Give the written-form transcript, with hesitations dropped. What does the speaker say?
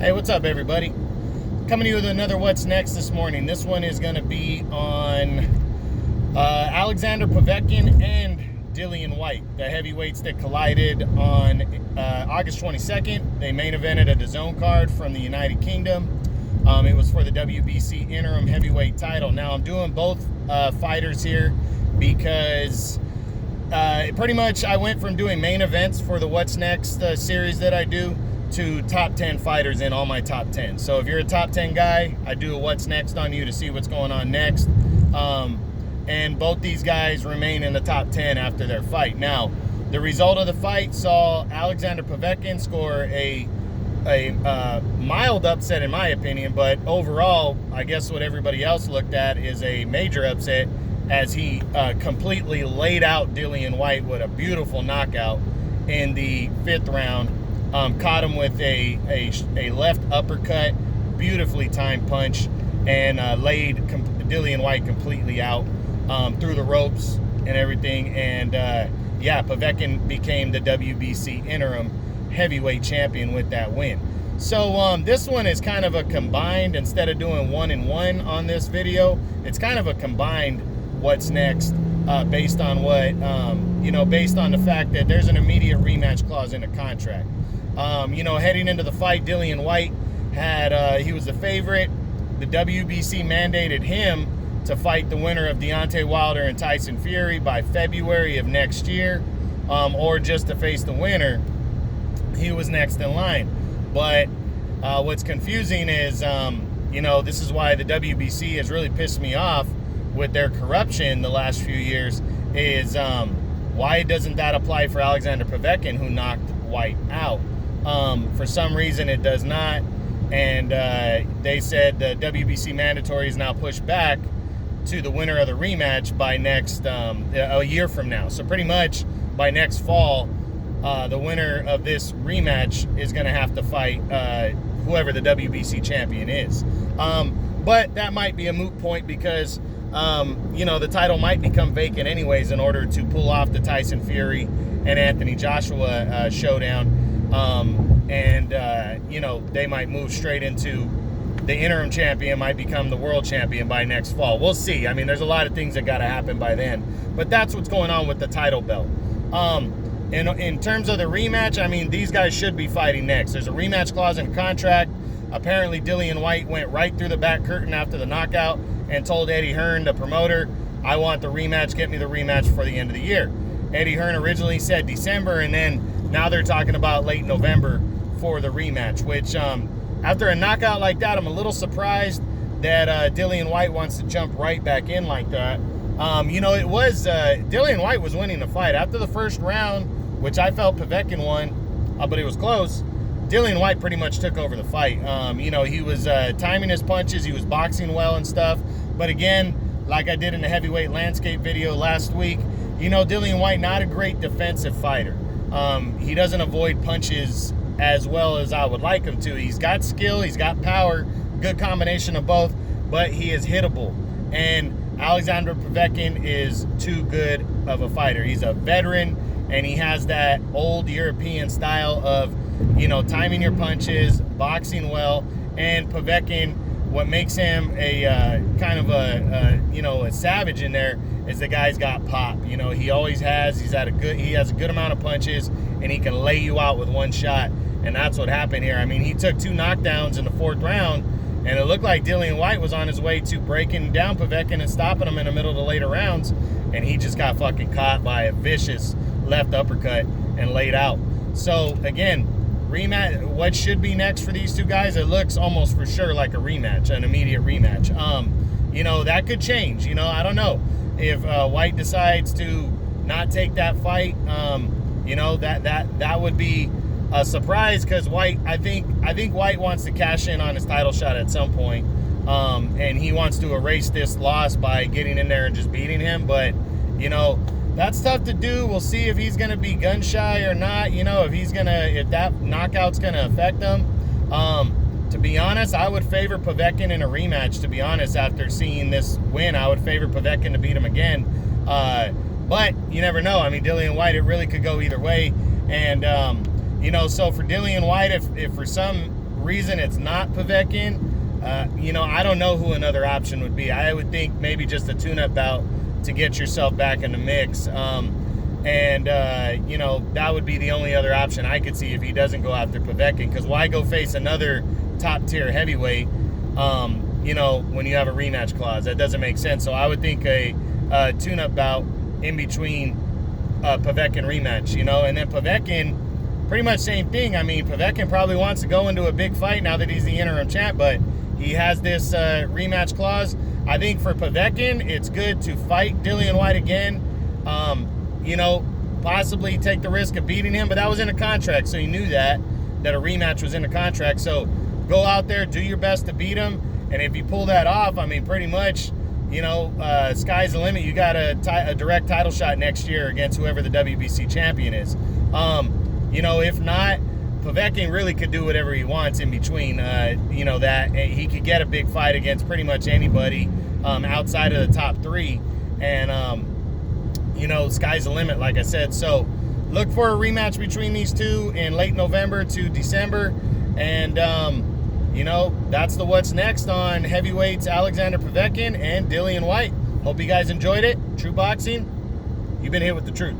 Hey, what's up, everybody? Coming to you with another What's Next this morning. This one is going to be on Alexander Povetkin and Dillian Whyte, the heavyweights that collided on August 22nd. They main evented a DAZN card from the United Kingdom. It was for the WBC interim heavyweight title. Now, I'm doing both fighters here because pretty much I went from doing main events for the What's Next series that I do to top 10 fighters in all my top 10. So if you're a top 10 guy, I do a What's Next on you to see what's going on next. And both these guys remain in the top 10 after their fight. Now, the result of the fight saw Alexander Povetkin score a mild upset in my opinion, but overall, I guess what everybody else looked at is a major upset as he completely laid out Dillian Whyte with a beautiful knockout in the 5th round. Caught him with a left uppercut, beautifully timed punch, and laid Dillian Whyte completely out through the ropes and everything. And yeah, Povetkin became the WBC interim heavyweight champion with that win. So this one is kind of a combined, instead of doing 1-and-1 on this video, it's kind of a combined What's Next based on what, based on the fact that there's an immediate rematch clause in the contract. Heading into the fight, Dillian Whyte had, he was the favorite. The WBC mandated him to fight the winner of Deontay Wilder and Tyson Fury by February of next year, or just to face the winner. He was next in line. But what's confusing is, this is why the WBC has really pissed me off with their corruption the last few years, is why doesn't that apply for Alexander Povetkin, who knocked Whyte out? For some reason it does not, and they said the WBC mandatory is now pushed back to the winner of the rematch by next a year from now. So pretty much by next fall, the winner of this rematch is going to have to fight whoever the WBC champion is. But that might be a moot point because the title might become vacant anyways in order to pull off the Tyson Fury and Anthony Joshua showdown. They might move straight into the interim champion, might become the world champion by next fall. We'll see. I mean, there's a lot of things that got to happen by then. But that's what's going on with the title belt. In terms of the rematch, I mean, these guys should be fighting next. There's a rematch clause in the contract. Apparently, Dillian Whyte went right through the back curtain after the knockout and told Eddie Hearn, the promoter, I want the rematch, get me the rematch for the end of the year. Eddie Hearn originally said December, and then now they're talking about late November for the rematch, which after a knockout like that, I'm a little surprised that Dillian Whyte wants to jump right back in like that. Dillian Whyte was winning the fight. After the first round, which I felt Povetkin won, but it was close, Dillian Whyte pretty much took over the fight. He was timing his punches, he was boxing well and stuff. But again, like I did in the heavyweight landscape video last week, Dillian Whyte, not a great defensive fighter. He doesn't avoid punches as well as I would like him to. He's got skill, he's got power, good combination of both, but he is hittable. And Alexander Povetkin is too good of a fighter. He's a veteran, and he has that old European style of, timing your punches, boxing well. And Povetkin, what makes him a kind of a savage in there is the guy's got pop. He always has. He has a good amount of punches, and he can lay you out with one shot. And that's what happened here. I mean, he took 2 knockdowns in the 4th round, and it looked like Dillian Whyte was on his way to breaking down Povetkin and stopping him in the middle of the later rounds, and he just got fucking caught by a vicious left uppercut and laid out. So again, rematch. What should be next for these two guys? It looks almost for sure like a rematch, an immediate rematch. That could change. I don't know if Whyte decides to not take that fight. That would be a surprise because Whyte. I think Whyte wants to cash in on his title shot at some point, and he wants to erase this loss by getting in there and just beating him. But that's tough to do. We'll see if he's going to be gun shy or not. If that knockout's going to affect him. To be honest, I would favor Povetkin in a rematch. To be honest, after seeing this win, I would favor Povetkin to beat him again. But you never know. I mean, Dillian Whyte, it really could go either way. And so for Dillian Whyte, if for some reason it's not Povetkin, you know, I don't know who another option would be. I would think maybe just a tune-up bout to get yourself back in the mix. You know, that would be the only other option I could see if he doesn't go after Povetkin, because why go face another top-tier heavyweight, you know, when you have a rematch clause? That doesn't make sense. So I would think a tune-up bout in between Povetkin rematch, you know, and then Povetkin, pretty much same thing. I mean, Povetkin probably wants to go into a big fight now that he's the interim champ, but he has this rematch clause. I think for Povetkin, it's good to fight Dillian Whyte again. You know, possibly take the risk of beating him, but that was in a contract, so you knew that a rematch was in the contract. So go out there, do your best to beat him, and if you pull that off, I mean, pretty much, you know, sky's the limit. You got a direct title shot next year against whoever the WBC champion is. You know, if not, Povetkin really could do whatever he wants in between. You know, that he could get a big fight against pretty much anybody outside of the top three, and you know, sky's the limit, like I said. So look for a rematch between these two in late November to December, and you know, that's the what's next on heavyweights Alexander Povetkin and Dillian Whyte. Hope you guys enjoyed it. True Boxing, you've been hit with the truth.